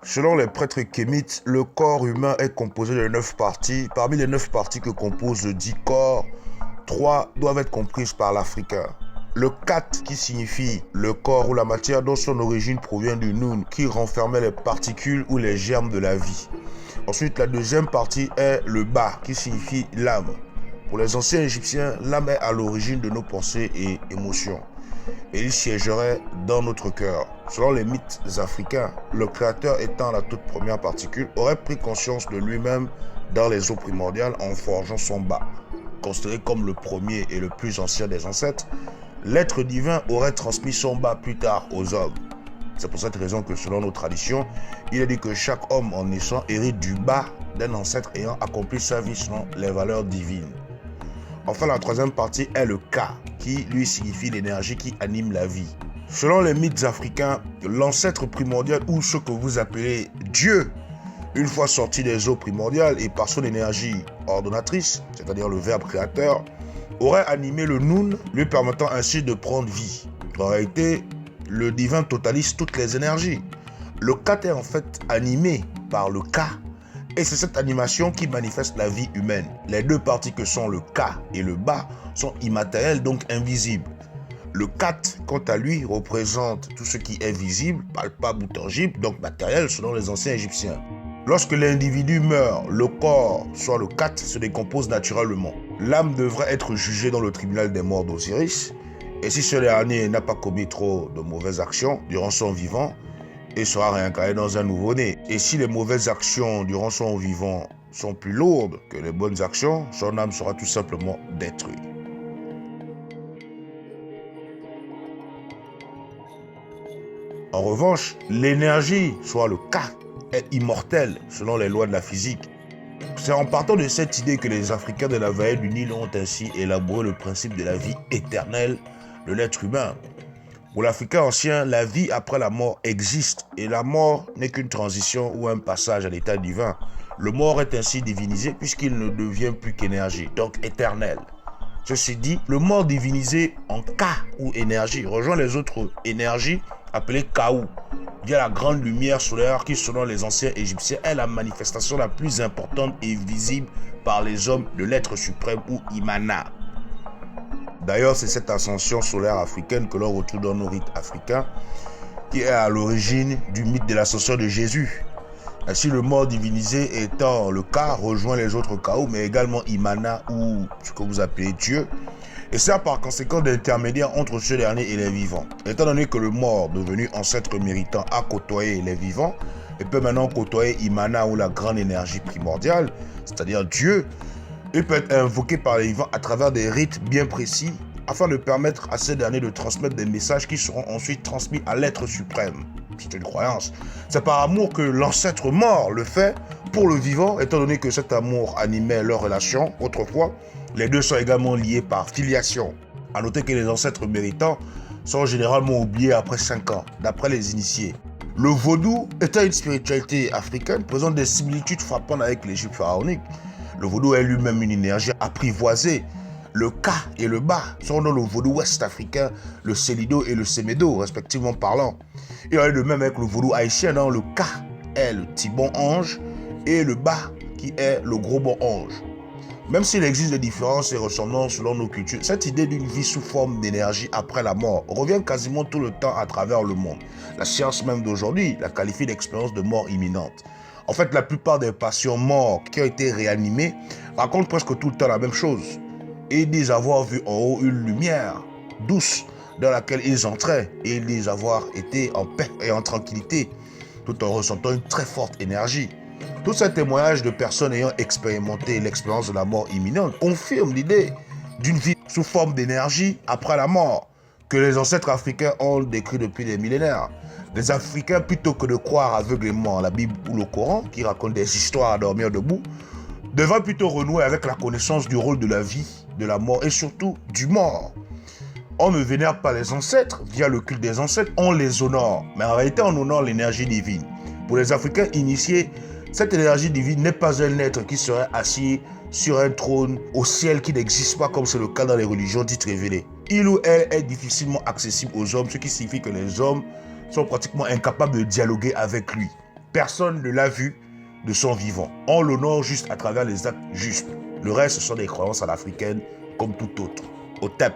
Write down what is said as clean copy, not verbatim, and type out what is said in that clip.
Selon les prêtres kémites, le corps humain est composé de 9 parties. Parmi les 9 parties que compose le dit corps, 3 doivent être comprises par l'Africain. Le Kat, qui signifie le corps ou la matière dont son origine provient du Noun, qui renfermait les particules ou les germes de la vie. Ensuite, la deuxième partie est le Ba, qui signifie l'âme. Pour les anciens Égyptiens, l'âme est à l'origine de nos pensées et émotions. Et il siégerait dans notre cœur. Selon les mythes africains, le Créateur étant la toute première particule, aurait pris conscience de lui-même dans les eaux primordiales en forgeant son Ba. Considéré comme le premier et le plus ancien des ancêtres, l'être divin aurait transmis son Ba plus tard aux hommes. C'est pour cette raison que selon nos traditions, il est dit que chaque homme en naissant hérite du Ba d'un ancêtre ayant accompli sa vie selon les valeurs divines. Enfin, la troisième partie est le Ka, qui lui signifie l'énergie qui anime la vie. Selon les mythes africains, l'ancêtre primordial ou ce que vous appelez Dieu, une fois sorti des eaux primordiales et par son énergie ordonnatrice, c'est-à-dire le verbe créateur, aurait animé le Noun, lui permettant ainsi de prendre vie. En réalité, le divin totalise toutes les énergies. Le Kat est en fait animé par le Ka, et c'est cette animation qui manifeste la vie humaine. Les deux parties que sont le Ka et le Ba sont immatérielles, donc invisibles. Le Kat, quant à lui, représente tout ce qui est visible, palpable ou tangible, donc matériel selon les anciens Égyptiens. Lorsque l'individu meurt, le corps, soit le Kat, se décompose naturellement. L'âme devrait être jugée dans le tribunal des morts d'Osiris, et si ce dernier n'a pas commis trop de mauvaises actions durant son vivant, il sera réincarné dans un nouveau-né. Et si les mauvaises actions durant son vivant sont plus lourdes que les bonnes actions, son âme sera tout simplement détruite. En revanche, l'énergie, soit le Ka, est immortelle selon les lois de la physique. C'est en partant de cette idée que les Africains de la vallée du Nil ont ainsi élaboré le principe de la vie éternelle de l'être humain. Pour l'Africain ancien, la vie après la mort existe et la mort n'est qu'une transition ou un passage à l'état divin. Le mort est ainsi divinisé puisqu'il ne devient plus qu'énergie, donc éternel. Ceci dit, le mort divinisé en Ka ou énergie rejoint les autres énergies appelées Kaou, via la grande lumière solaire qui, selon les anciens Égyptiens, est la manifestation la plus importante et visible par les hommes de l'être suprême ou Imana. D'ailleurs, c'est cette ascension solaire africaine que l'on retrouve dans nos rites africains qui est à l'origine du mythe de l'ascension de Jésus. Ainsi, le mort divinisé étant le Ka rejoint les autres Kaou, mais également Imana ou ce que vous appelez Dieu, et sert par conséquent d'intermédiaire entre ce dernier et les vivants. Étant donné que le mort, devenu ancêtre méritant, a côtoyé les vivants et peut maintenant côtoyer Imana ou la grande énergie primordiale, c'est-à-dire Dieu, il peut être invoqué par les vivants à travers des rites bien précis afin de permettre à ces derniers de transmettre des messages qui seront ensuite transmis à l'être suprême. C'est une croyance. C'est par amour que l'ancêtre mort le fait pour le vivant, étant donné que cet amour animait leur relation autrefois. Les deux sont également liés par filiation. A noter que les ancêtres méritants sont généralement oubliés après 5 ans, d'après les initiés. Le vaudou étant une spiritualité africaine, présente des similitudes frappantes avec l'Égypte pharaonique. Le vaudou est lui-même une énergie apprivoisée. Le Ka et le Ba sont dans le vaudou ouest africain, le Célido et le Sémédo, respectivement parlant. Il en est de même avec le vaudou haïtien, dans le Ka est le petit bon ange et le Ba qui est le gros bon ange. Même s'il existe des différences et ressemblances selon nos cultures, cette idée d'une vie sous forme d'énergie après la mort revient quasiment tout le temps à travers le monde. La science même d'aujourd'hui la qualifie d'expérience de mort imminente. En fait, la plupart des patients morts qui ont été réanimés racontent presque tout le temps la même chose. Et ils disent avoir vu en haut une lumière douce dans laquelle ils entraient. Et ils disent avoir été en paix et en tranquillité, tout en ressentant une très forte énergie. Tous ces témoignages de personnes ayant expérimenté l'expérience de la mort imminente confirment l'idée d'une vie sous forme d'énergie après la mort que les ancêtres africains ont décrit depuis des millénaires. Les Africains, plutôt que de croire aveuglément à la Bible ou le Coran, qui racontent des histoires à dormir debout, devraient plutôt renouer avec la connaissance du rôle de la vie, de la mort et surtout du mort. On ne vénère pas les ancêtres via le culte des ancêtres, on les honore. Mais en réalité, on honore l'énergie divine. Pour les Africains initiés, cette énergie divine n'est pas un être qui serait assis sur un trône au ciel qui n'existe pas comme c'est le cas dans les religions dites révélées. Il ou elle est difficilement accessible aux hommes, ce qui signifie que les hommes sont pratiquement incapables de dialoguer avec lui. personne ne l'a vu de son vivant. On l'honore juste à travers les actes justes. Le reste, ce sont des croyances à l'africaine comme tout autre. Au TEP.